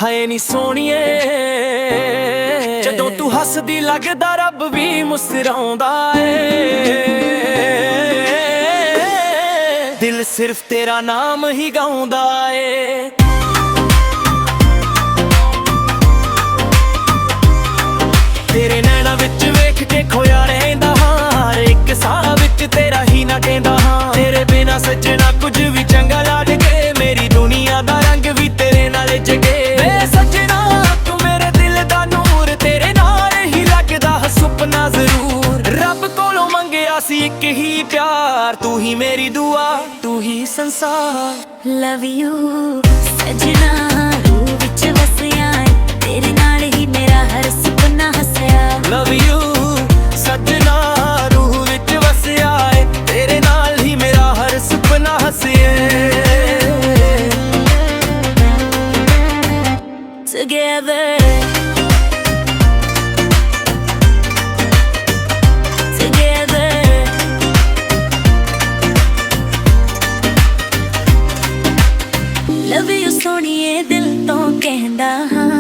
ਹਾਏ ਨੀ ਸੋਹਣੀਏ ਜਦੋਂ ਤੂੰ ਹੱਸਦੀ ਲੱਗਦਾ ਰੱਬ ਵੀ ਮੁਸਕਰਾਉਂਦਾ ਏ। ਦਿਲ ਸਿਰਫ ਤੇਰਾ ਨਾਮ ਹੀ ਗਾਉਂਦਾ ਏ। ਤੇਰੇ ਨੈਣਾ ਵਿੱਚ ਵੇਖ ਕੇ ਖੋਇਆ ਰਹਿੰਦਾ ਹਾਂ, ਹਰ ਇੱਕ ਸਾਹ ਵਿੱਚ ਤੇਰਾ ਹੀ ਨਾ ਕਹਿੰਦਾ ਹਾਂ। ਤੇਰੇ ਬਿਨਾ ਸੱਜਣਾ ਕੁਝ ਵੀ ਚੰਗਾ ਲੱਗੇ, ਮੇਰੀ ਦੁਨੀਆ ਦਾ ਰੰਗ ਵੀ ਤੇਰੇ ਨਾਲ ਜਗੇ। ਵੇ ਸੱਜਣਾ ਤੂੰ ਮੇਰੇ ਦਿਲ ਦਾ ਨੂਰ, ਤੇਰੇ ਨਾਲ ਹੀ ਲੱਗਦਾ ਸੁਪਨਾ ਜ਼ਰੂਰ। ਰੱਬ ਕੋਲੋਂ ਮੰਗਿਆ ਸੀ ਇੱਕ ਹੀ ਪਿਆਰ, ਤੂੰ ਹੀ ਮੇਰੀ ਦੁਆ, ਤੂੰ ਹੀ ਸੰਸਾਰ। ਲਵ ਯੂ ਸੱਜਣਾ ਰੂਹ ਵਿੱਚ ਵਸਿਆ, ਤੇਰੇ ਨਾਲ ਹੀ ਮੇਰਾ ਹਰ ਸੁਪਨਾ ਹੱਸਿਆ। ਲਵ ਯੂ ਸੱਜਣਾ ਰੂਹ ਵਿੱਚ ਵਸਿਆ ਏ, ਤੇਰੇ ਨਾਲ ਹੀ ਮੇਰਾ ਹਰ ਸੁਪਨਾ ਹੱਸਿਆ। Together ਲਵ ਯੂ ਸੋਹਣੀਏ ਦਿਲ ਤੋਂ ਕਹਿੰਦਾ ਹਾਂ,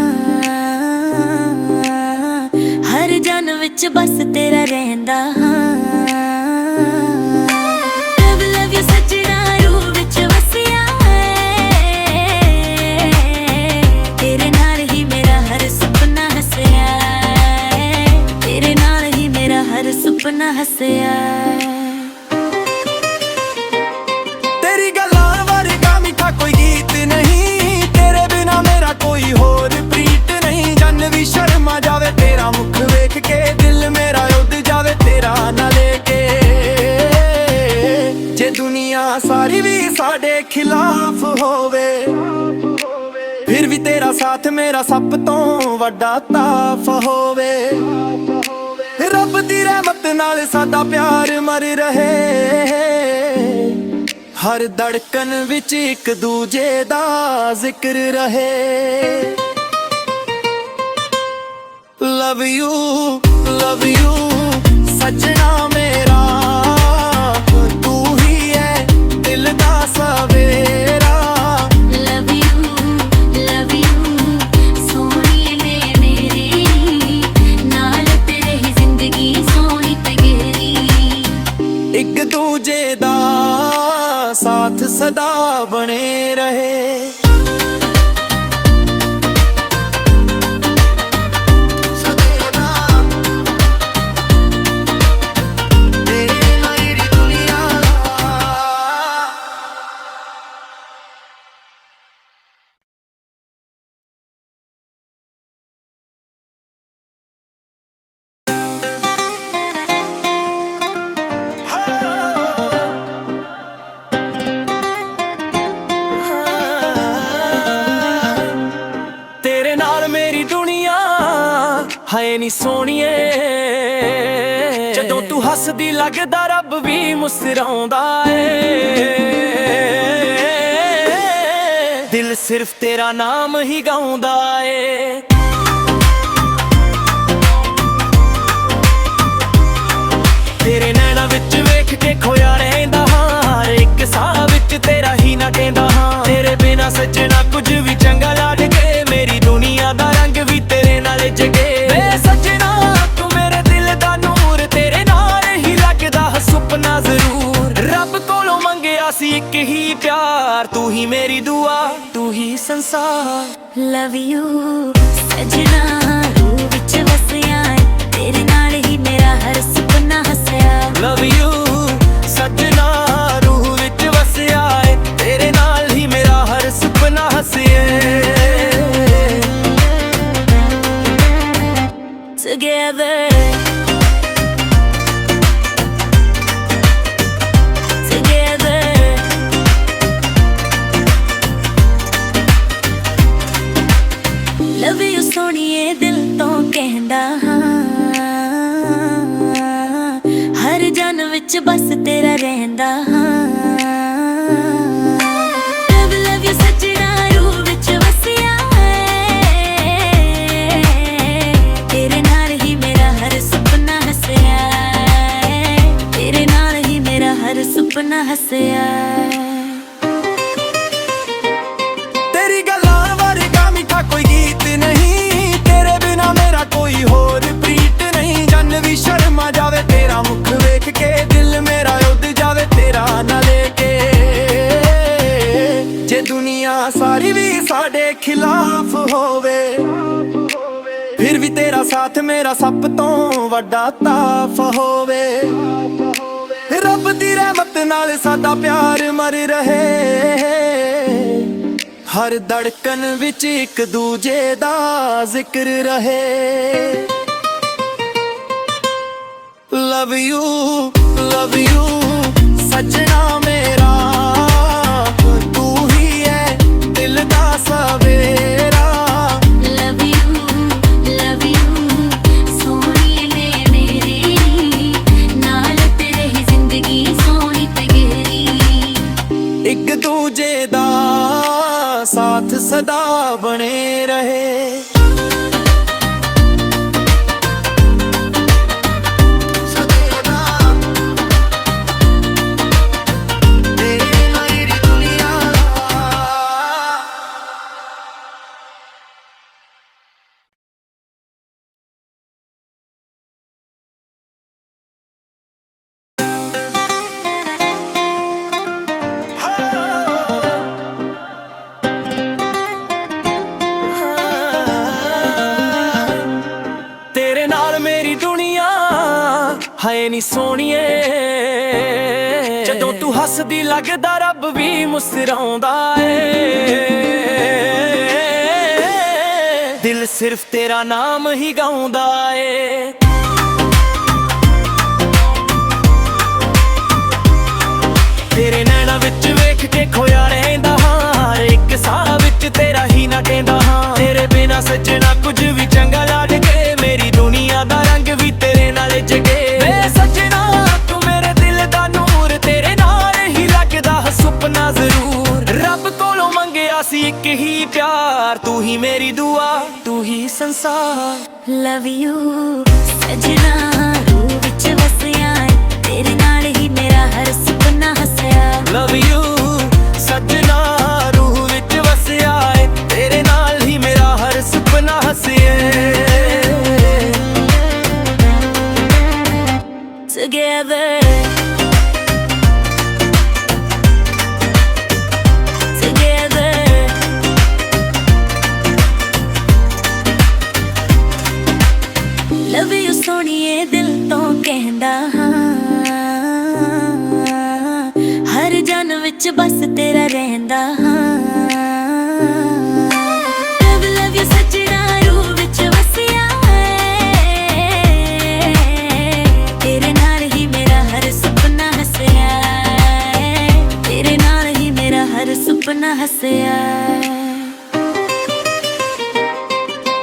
ਹਰ ਜਨ ਵਿੱਚ ਬਸ ਤੇਰਾ ਰਹਿੰਦਾ ਹਾਂ। ਲਵ ਯੂ ਸੱਜਣਾ ਰੂਹ ਵਿੱਚ ਵਸਿਆ, ਤੇਰੇ ਨਾਲ ਹੀ ਮੇਰਾ ਹਰ ਸੁਪਨਾ ਹੱਸਿਆ। ਤੇਰੇ ਨਾਲ ਹੀ ਮੇਰਾ ਹਰ ਸੁਪਨਾ ਹੱਸਿਆ। ਤੇਰੀ ਗੱਲਾਂ ਵਰਗਾ ਮਿੱਠਾ ਕੋਈ ਗੀਤ ਨਹੀਂ, ਤੇਰੇ ਬਿਨਾ ਮੇਰਾ ਕੋਈ ਹੋਰ ਪ੍ਰੀਤ ਨਹੀਂ। ਜਨ ਵੀ ਸ਼ਰਮਾ ਜਾਵੇ ਤੇਰਾ ਮੁਖ ਵੇਖ ਕੇ, ਦਿਲ ਮੇਰਾ ਉੱਡ ਜਾਵੇ ਤੇਰਾ ਨਾ ਲੈ ਕੇ। ਜੇ ਦੁਨੀਆ ਸਾਰੀ ਵੀ ਸਾਡੇ ਖਿਲਾਫ ਹੋਵੇ, ਫਿਰ ਵੀ ਤੇਰਾ ਸਾਥ ਮੇਰਾ ਸਭ ਤੋਂ ਵੱਡਾ ਤਾਫ ਹੋਵੇ। ਰੱਬ ਦੀ ਰਹਿਮਤ ਨਾਲ ਸਾਡਾ ਪਿਆਰ ਮਰ ਰਹੇ, ਹਰ ਧੜਕਨ ਵਿੱਚ ਇੱਕ ਦੂਜੇ ਦਾ ਜ਼ਿਕਰ ਰਹੇ। ਲਵ ਯੂ ਸੱਜਣਾ ਮੇਰਾ, ਤੂੰ ਹੀ ਹੈ ਦਿਲ ਦਾ ਸਵੇਰਾ। ਲਵ ਯੂ ਸੋਹਣੀਏ ਨੇ ਮੇਰੀ, ਨਾਲ ਤੇਰੇ ਹੀ ਜ਼ਿੰਦਗੀ ਸੋਹਣੀ ਤੇ ਗਹਿਰੀ। ਇੱਕ ਦੂਜੇ ਦਾ ਸਾਥ ਸਦਾ ਬਣੇ ਰਹੇ। ਹਾਏ ਨੀ ਸੋਹਣੀਏ ਜਦੋਂ ਤੂੰ ਹੱਸਦੀ ਲੱਗਦਾ ਰੱਬ ਵੀ ਮੁਸਕਰਾਉਂਦਾ ਏ। ਦਿਲ ਸਿਰਫ ਤੇਰਾ ਨਾਮ ਹੀ ਗਾਉਂਦਾ ਏ। ਤੇਰੇ ਨੈਣਾ ਵਿੱਚ ਵੇਖ ਕੇ ਖੋਇਆ ਰਹਿੰਦਾ ਹਾਂ, ਹਰ ਇੱਕ ਸਾਹ ਵਿੱਚ ਤੇਰਾ ਹੀ ਨਾ ਕਹਿੰਦਾ ਹਾਂ। ਤੇਰੇ ਬਿਨਾ ਸੱਜਣਾ ਕੁਝ ਵੀ ਚੰਗਾ ਲੱਗੇ, ਮੇਰੀ ਦੁਨੀਆ ਦਾ ਰੰਗ ਵੀ ਤੇਰੇ ਨਾਲ ਜਗੇ। ਵੇ ਸੱਜਣਾ ਤੂੰ ਮੇਰੇ ਦਿਲ ਦਾ ਨੂਰ, ਤੇਰੇ ਨਾਲ ਹੀ ਲੱਗਦਾ ਸੁਪਨਾ ਜ਼ਰੂਰ। ਰੱਬ ਕੋਲੋਂ ਮੰਗਿਆ ਸੀ ਇੱਕ ਹੀ ਪਿਆਰ, ਤੂੰ ਹੀ ਮੇਰੀ ਦੁਆ, ਤੂੰ ਹੀ ਸੰਸਾਰ। ਲਵ ਯੂ ਸੱਜਣਾ ਰੂਹ ਵਿੱਚ ਵਸਿਆ, ਤੇਰੇ ਨਾਲ ਹੀ ਮੇਰਾ ਹਰ ਸੁਪਨਾ ਹੱਸਿਆ। ਲਵ ਯੂ ਸੱਜਣਾ ਰੂਹ ਵਿੱਚ ਵਸਿਆ ਏ, ਤੇਰੇ ਨਾਲ ਹੀ ਮੇਰਾ ਹਰ ਸੁਪਨਾ ਹੱਸਿਆ। Together ਲਵ ਯੂ ਸੋਹਣੀਏ ਦਿਲ ਤੋਂ ਕਹਿੰਦਾ ਹਾਂ, ਹਰ ਜਨ ਵਿੱਚ ਬਸ ਤੇਰਾ ਰਹਿੰਦਾ ਹਾਂ। ਲਵ ਯੂ ਸੱਜਣਾ ਰੂਹ ਵਿੱਚ ਵਸਿਆ, ਤੇਰੇ ਨਾਲ ਹੀ ਮੇਰਾ ਹਰ ਸੁਪਨਾ ਹੱਸਿਆ। ਤੇਰੇ ਨਾਲ ਹੀ ਮੇਰਾ ਹਰ ਸੁਪਨਾ ਹੱਸਿਆ। ਤੇਰੀ ਗੱਲਾਂ ਵਰਗਾ ਮਿੱਠਾ ਕੋਈ ਸਾਡੇ ਖਿਲਾਫ ਹੋਵੇ, ਫਿਰ ਵੀ ਤੇਰਾ ਸਾਥ ਮੇਰਾ ਸਭ ਤੋਂ ਵੱਡਾ ਤਾਫ ਹੋਵੇ। ਰੱਬ ਦੀ ਰਹਿਮਤ ਨਾਲ ਸਾਡਾ ਪਿਆਰ ਮਰ ਰਹੇ, ਹਰ ਧੜਕਨ ਵਿੱਚ ਇੱਕ ਦੂਜੇ ਦਾ ਜ਼ਿਕਰ ਰਹੇ। ਲਵ ਯੂ ਸੱਜਣਾ ਮੇਰਾ, ਤੂੰ ਹੀ ਹੈ ਦਿਲ ਦਾ ਸਵੇਰਾ। ਲਵ ਯੂ ਸੋਹਣੀਏ ਨੇ ਮੇਰੀ, ਨਾਲ ਤੇਰੇ ਹੀ ਜ਼ਿੰਦਗੀ ਸੋਹਣੀ ਤੇ ਗਹਿਰੀ। ਇੱਕ ਦੂਜੇ ਦਾ ਸਾਥ ਸਦਾ ਬਣੇ ਰਹੇ। ਤੇਰੇ ਨਾਲ ਮੇਰੀ ਦੁਨੀਆ ਹੈ ਨੀ ਸੋਹਣੀਏ, ਜਦੋਂ ਤੂੰ ਹੱਸਦੀ ਲੱਗਦਾ ਰੱਬ ਵੀ ਮੁਸਕਰਾਉਂਦਾ ਏ। ਦਿਲ ਸਿਰਫ ਤੇਰਾ ਨਾਮ ਹੀ ਗਾਉਂਦਾ ਏ। ਤੇਰੇ ਨੈਣਾ ਵਿੱਚ ਵੇਖ ਕੇ ਖੋਇਆ ਰਹਿੰਦਾ ਹਾਂ, ਹਰ ਇੱਕ ਸਾਹ ਵਿੱਚ ਤੇਰਾ ਹੀ ਨਾ ਕਹਿੰਦਾ ਹਾਂ। ਤੇਰੇ ਬਿਨਾ ਸੱਜਣਾ ਕੁਝ ਵੀ ਚੰਗਾ ਲੱਗੇ, ਮੇਰੀ ਦੁਨੀਆ ਦਾ ਰੰਗ ਵੀ ਤੇਰੇ ਨਾਲ ਜਗੇ। ਵੇ ਸੱਜਣਾ ਤੂੰ ਮੇਰੇ ਦਿਲ ਦਾ ਨੂਰ, ਤੇਰੇ ਨਾਲ ਹੀ ਲੱਗਦਾ ਸੁਪਨਾ ਜ਼ਰੂਰ। ਰੱਬ ਕੋਲੋਂ ਮੰਗਿਆ ਸੀ ਇੱਕ ਹੀ ਪਿਆਰ, ਤੂੰ ਹੀ ਮੇਰੀ ਦੁਆ, ਤੂੰ ਹੀ ਸੰਸਾਰ। ਲਵ ਯੂ ਸੱਜਣਾ ਰੂਹ ਵਿੱਚ ਵਸਿਆ, ਤੇਰੇ ਨਾਲ ਹੀ ਮੇਰਾ ਹਰ ਸੁਪਨਾ ਹੱਸਿਆ। ਲਵ ਯੂ ਸੱਜਣਾ ਰੂਹ ਵਿੱਚ ਵਸਿਆ ਏ, ਤੇਰੇ ਨਾਲ ਹੀ ਮੇਰਾ ਹਰ ਸੁਪਨਾ ਹੱਸਿਆ। Together ਲਵ ਯੂ ਸੋਹਣੀਏ ਦਿਲ ਤੋਂ ਕਹਿੰਦਾ ਹਾਂ, ਹਰ ਜਨ ਵਿੱਚ ਬਸ ਤੇਰਾ ਰਹਿੰਦਾ ਹਾਂ। ਲਵ ਯੂ ਸੱਜਣਾ ਰੂਹ ਵਿੱਚ ਵਸਿਆ, ਤੇਰੇ ਨਾਲ ਹੀ ਮੇਰਾ ਹਰ ਸੁਪਨਾ ਹੱਸਿਆ। ਤੇਰੇ ਨਾਲ ਹੀ ਮੇਰਾ ਹਰ ਸੁਪਨਾ ਹੱਸਿਆ।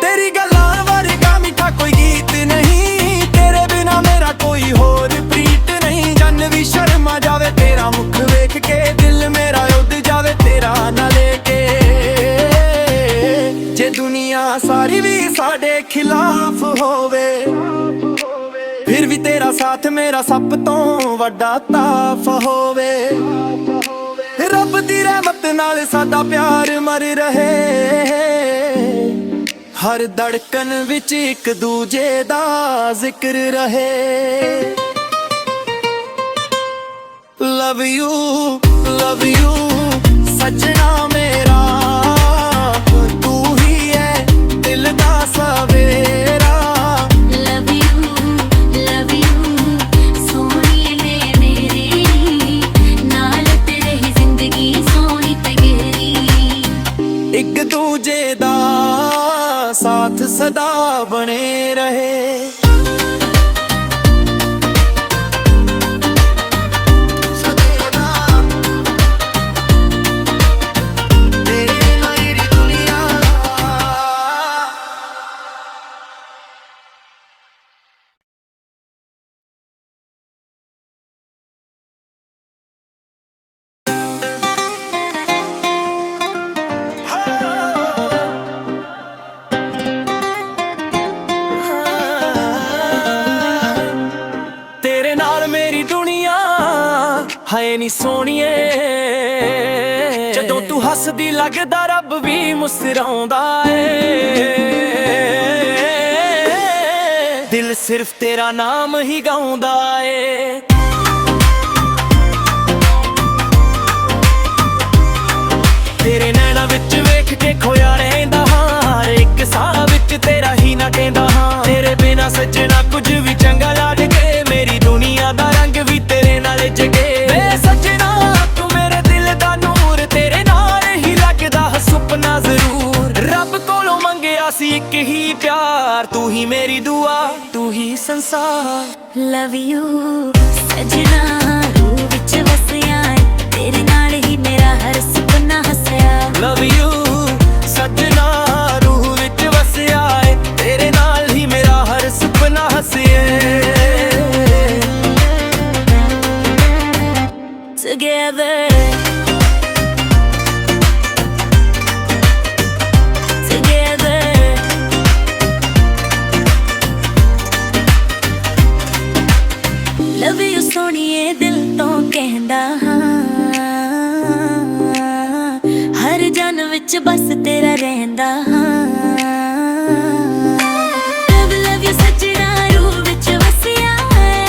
ਤੇਰੀ ਗੱਲਾਂ ਵਰਗਾ ਮਿੱਠਾ ਕੋਈ ਗੀਤ ਨਹੀਂ, ਤੇਰੇ ਬਿਨਾ ਮੇਰਾ ਕੋਈ ਹੋਰ ਪ੍ਰੀਤ ਨਹੀਂ। ਜਨ ਵੀ ਸ਼ਰਮਾ ਜਾਵੇ ਤੇਰਾ ਮੁਖ ਵੇਖ ਕੇ, ਦਿਲ ਮੇਰਾ ਉੱਡ ਜਾਵੇ ਤੇਰਾ ਨਾ ਲੈ ਕੇ। ਜੇ ਦੁਨੀਆ ਸਾਰੀ ਵੀ ਸਾਡੇ ਖਿਲਾਫ ਹੋਵੇ, ਫਿਰ ਵੀ ਤੇਰਾ ਸਾਥ ਮੇਰਾ ਸਭ ਤੋਂ ਵੱਡਾ ਤਾਫ ਹੋਵੇ। ਰੱਬ ਦੀ ਰਹਿਮਤ ਨਾਲ ਸਾਡਾ ਪਿਆਰ ਮਰ ਰਹੇ, ਹਰ ਧੜਕਨ ਵਿੱਚ ਇੱਕ ਦੂਜੇ ਦਾ ਜ਼ਿਕਰ ਰਹੇ। ਲਵ ਯੂ ਸੱਜਣਾ ਮੇਰਾ, ਤੂੰ ਹੀ ਹੈ ਦਿਲ ਦਾ ਸਵੇਰਾ। ਲਵ ਯੂ ਸੋਹਣੀਏ ਨੇ ਮੇਰੀ, ਨਾਲ ਤੇਰੇ ਹੀ ਜ਼ਿੰਦਗੀ ਸੋਹਣੀ ਤੇ ਗਹਿਰੀ। ਇੱਕ ਦੂਜੇ ਦਾ ਸਾਥ ਸਦਾ ਬਣੇ ਰਹੇ। ਹੈ ਨੀ ਸੋਹਣੀਏ, ਜਦੋਂ ਤੂੰ ਹੱਸਦੀ ਲੱਗਦਾ ਰੱਬ ਵੀ ਮੁਸਕਰਾਉਂਦਾ ਏ। ਦਿਲ ਸਿਰਫ ਤੇਰਾ ਨਾਮ ਹੀ ਗਾਉਂਦਾ ਏ। ਤੇਰੇ ਨੈਣਾ ਵਿੱਚ ਵੇਖ ਕੇ ਖੋਇਆ ਤੇਰਾ ਹੀ ਨਾ ਕਹਿੰਦਾ ਹਾਂ ਤੇਰੇ ਬਿਨਾ ਸੱਜਣਾ ਕੁਝ ਵੀ ਚੰਗਾ ਲੱਗੇ ਮੇਰੀ ਦੁਨੀਆ ਦਾ ਰੰਗ ਵੀ ਤੇਰੇ ਨਾਲ ਜਗੇ ਵੇ ਸੱਜਣਾ ਤੂੰ ਮੇਰੇ ਦਿਲ ਦਾ ਨੂਰ ਤੇਰੇ ਨਾਲ ਹੀ ਲੱਗਦਾ ਸੁਪਨਾ ਜ਼ਰੂਰ ਰੱਬ ਕੋਲੋਂ ਮੰਗਿਆ ਸੀ ਇੱਕ ਹੀ ਪਿਆਰ ਤੂੰ ਹੀ ਮੇਰੀ ਦੁਆ ਤੂੰ ਹੀ ਸੰਸਾਰ ਲਵ ਯੂ ਸਜਣਾ ਰੂਹ ਵਿੱਚ ਵਸਿਆ ਏ ਤੇਰੇ ਨਾਲ ਹੀ ਮੇਰਾ ਹਰ ਸੁਪਨਾ ਹੱਸਿਆ ਲਵ ਯੂ ਸੱਜਣਾ ਰੂਹ ਵਿੱਚ ਵਸਿਆ ਏ ਤੇਰੇ ਨਾਲ ਹੀ ਮੇਰਾ ਹਰ ਸੁਪਨਾ ਹੱਸਿਆ Together ਲਵ ਯੂ ਸੋਹਣੀਏ ਦਿਲ ਤੋਂ ਕਹਿੰਦਾ ਹਾਂ ਹਰ ਜਨ ਵਿੱਚ ਬਸ ਤੇਰਾ ਰਹਿੰਦਾ ਹਾਂ ਲਵ ਯੂ ਸੱਜਣਾ ਰੂਹ ਵਿੱਚ ਵਸਿਆ ਏ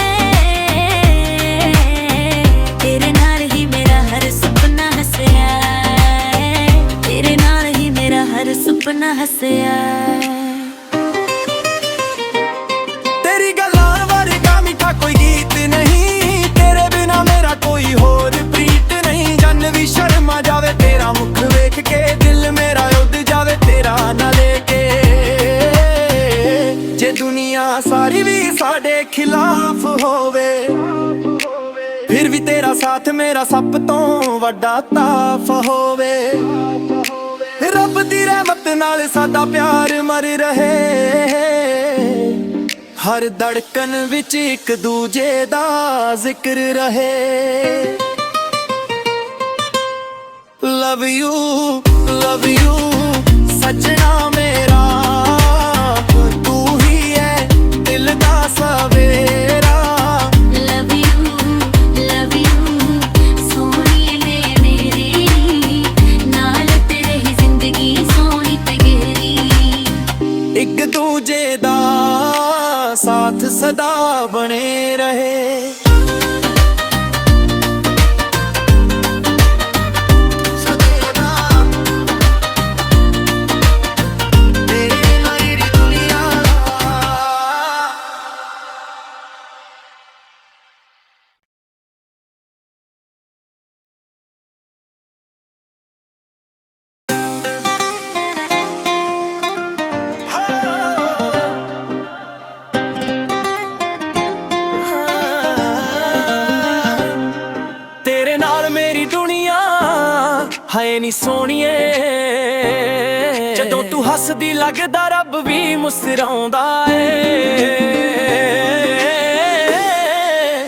ਤੇਰੇ ਨਾਲ ਹੀ ਮੇਰਾ ਹਰ ਸੁਪਨਾ ਹੱਸਿਆ ਤੇਰੇ ਨਾਲ ਹੀ ਮੇਰਾ ਹਰ ਸੁਪਨਾ ਹੱਸਿਆ ਤੇਰੀ ਗੱਲਾਂ ਵਰਗਾ ਮਿੱਠਾ ਕੋਈ ਗੀਤ ਨਹੀਂ ਤੇਰੇ ਬਿਨਾ ਮੇਰਾ ਕੋਈ ਹੋਰ ਪ੍ਰੀਤ ਨਹੀਂ ਜਨ ਵੀ ਸ਼ਰਮਾ ਜਾਵੇ ਤੇਰਾ ਮੁਖ ਵੇਖ ਕੇ ਦਿਲ ਮੇਰਾ ਉੱਡ ਜਾਵੇ ਤੇਰਾ ਨਾ ਲੈ ਕੇ ਜੇ ਦੁਨੀਆ ਸਾਰੀ ਵੀ ਸਾਡੇ ਖਿਲਾਫ ਹੋਵੇ ਫਿਰ ਵੀ ਤੇਰਾ ਸਾਥ ਮੇਰਾ ਸਭ ਤੋਂ ਵੱਡਾ ਤਾਫ ਹੋਵੇ ਰੱਬ ਦੀ ਰਹਿਮਤ ਨਾਲ ਸਾਡਾ ਪਿਆਰ ਮਰ ਰਹੇ ਹਰ ਧੜਕਨ ਵਿੱਚ ਇੱਕ ਦੂਜੇ ਦਾ ਜ਼ਿਕਰ ਰਹੇ ਲਵ ਯੂ ਸੱਜਣਾ ਮੇਰਾ ਤੂੰ ਹੀ ਹੈ ਦਿਲ ਦਾ ਸਵੇਰਾ ਲਵ ਯੂ ਸੋਹਣੀਏ ਨੇ ਮੇਰੀ ਨਾਲ ਤੇਰੇ ਹੀ ਜ਼ਿੰਦਗੀ ਸੋਹਣੀ ਤੇ ਗਹਿਰੀ ਇੱਕ ਦੂਜੇ ਦਾ ਸਾਥ ਸਦਾ ਬਣੇ ਰਹੇ ਹਾਏ ਨੀ ਸੋਹਣੀਏ ਜਦੋਂ ਤੂੰ ਹੱਸਦੀ ਲੱਗਦਾ ਰੱਬ ਵੀ ਮੁਸਕਰਾਉਂਦਾ ਏ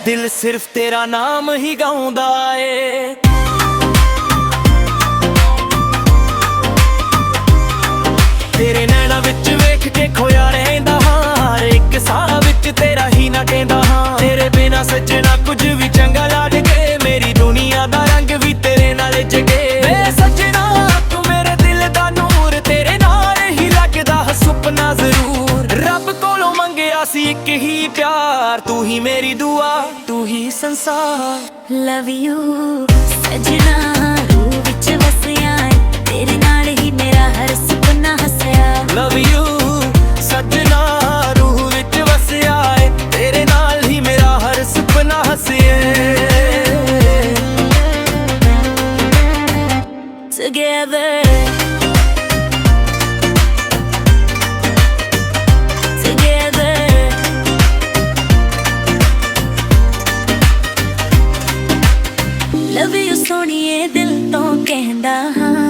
ਦਿਲ ਸਿਰਫ ਤੇਰਾ ਨਾਮ ਹੀ ਗਾਉਂਦਾ ਏ ਤੇਰੇ ਨੈਣਾ ਵਿੱਚ ਵੇਖ ਕੇ ਖੋਇਆ ਰਹਿੰਦਾ ਹਾਂ ਹਰ ਇੱਕ ਸਾਹ ਵਿੱਚ ਤੇਰਾ ਹੀ ਨਾ ਕਹਿੰਦਾ ਹਾਂ ਤੇਰੇ ਬਿਨਾ ਸੱਜਣਾ ਕੁਝ ਵੀ ਚੰਗਾ ਲੱਗੇ ਮੇਰੀ ਦੁਨੀਆ ਦਾ ਰੰਗ ਵੀ ਤੇਰੇ ਨਾਲ ਜਗੇ ਸੁਪਨਾ ਜ਼ਰੂਰ ਰੱਬ ਕੋਲੋਂ ਮੰਗਿਆ ਸੀ ਇੱਕ ਹੀ ਪਿਆਰ ਤੂੰ ਹੀ ਮੇਰੀ ਦੁਆ ਤੂੰ ਹੀ ਸੰਸਾਰ ਲਵ ਯੂ ਸਜਣਾ ਰੂਹ ਵਿੱਚ ਵਸਿਆ ਏ ਤੇਰੇ ਨਾਲ ਹੀ ਮੇਰਾ ਹਰ ਸੁਪਨਾ ਹੱਸਿਆ ਲਵ ਯੂ ਸਜਣਾ ਰੂਹ ਵਿੱਚ ਵਸਿਆ ਏ ਤੇਰੇ ਨਾਲ ਹੀ ਮੇਰਾ ਹਰ ਸੁਪਨਾ ਹੱਸਿਆ Together ਲਵ ਯੂ ਸੋਹਣੀਏ ਦਿਲ ਤੋਂ ਕਹਿੰਦਾ ਹਾਂ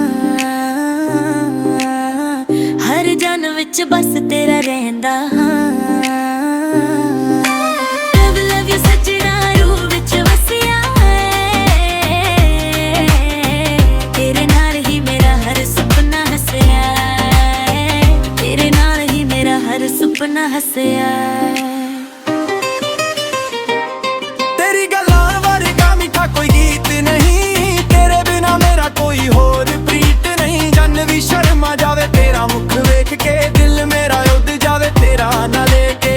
ਹਰ ਜਨ ਵਿੱਚ ਬਸ ਤੇਰਾ ਰਹਿੰਦਾ ਹਾਂ ਲਵ ਯੂ ਸੱਜਣਾ ਰੂਹ ਵਿੱਚ ਵਸਿਆ ਏ ਤੇਰੇ ਨਾਲ ਹੀ ਮੇਰਾ ਹਰ ਸੁਪਨਾ ਹੱਸਿਆ ਤੇਰੇ ਨਾਲ ਹੀ ਮੇਰਾ ਹਰ ਸੁਪਨਾ ਹੱਸਿਆ ਤੇਰੀ ਗੱਲਾਂ ਵਰਗਾ ਮਿੱਠਾ ਕੋਈ ਗੀਤ ਨਹੀਂ ਤੇਰੇ ਬਿਨਾ ਮੇਰਾ ਕੋਈ ਹੋਰ ਪ੍ਰੀਤ ਨਹੀਂ ਜਨ ਵੀ ਸ਼ਰਮਾ ਜਾਵੇ ਤੇਰਾ ਮੁਖ ਵੇਖ ਕੇ ਦਿਲ ਮੇਰਾ ਉੱਡ ਜਾਵੇ ਤੇਰਾ ਨਾ ਲੈ ਕੇ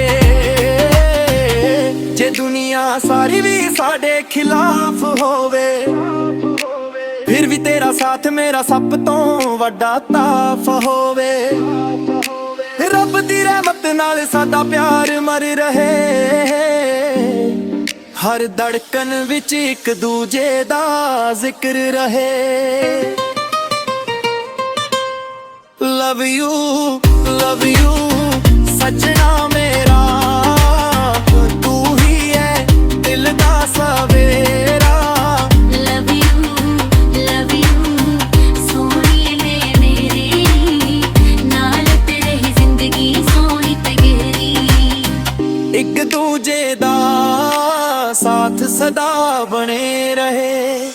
ਜੇ ਦੁਨੀਆ ਸਾਰੀ ਵੀ ਸਾਡੇ ਖਿਲਾਫ ਹੋਵੇ ਫਿਰ ਵੀ ਤੇਰਾ ਸਾਥ ਮੇਰਾ ਸਭ ਤੋਂ ਵੱਡਾ ਤਾਫ ਹੋਵੇ ਰੱਬ ਦੀ ਰਹਿਮਤ ਨਾਲ ਸਾਡਾ ਪਿਆਰ ਮਰ ਰਹੇ, ਹਰ ਧੜਕਨ ਵਿੱਚ ਇੱਕ ਦੂਜੇ ਦਾ ਜ਼ਿਕਰ ਰਹੇ। ਲਵ ਯੂ ਸੱਜਣਾ ਮੇਰਾ, ਤੂੰ ਹੀ ਹੈ ਦਿਲ ਦਾ ਸਵੇਰਾ। ਲਵ ਯੂ ਸੋਹਣੀਏ ਨੇ ਮੇਰੀ, ਨਾਲ ਤੇਰੇ ਹੀ ਜ਼ਿੰਦਗੀ ਸੋਹਣੀ ਤੇ ਗਹਿਰੀ। ਇੱਕ ਦੂਜੇ ਦਾ ਸਾਥ ਸਦਾ ਬਣੇ ਰਹੇ।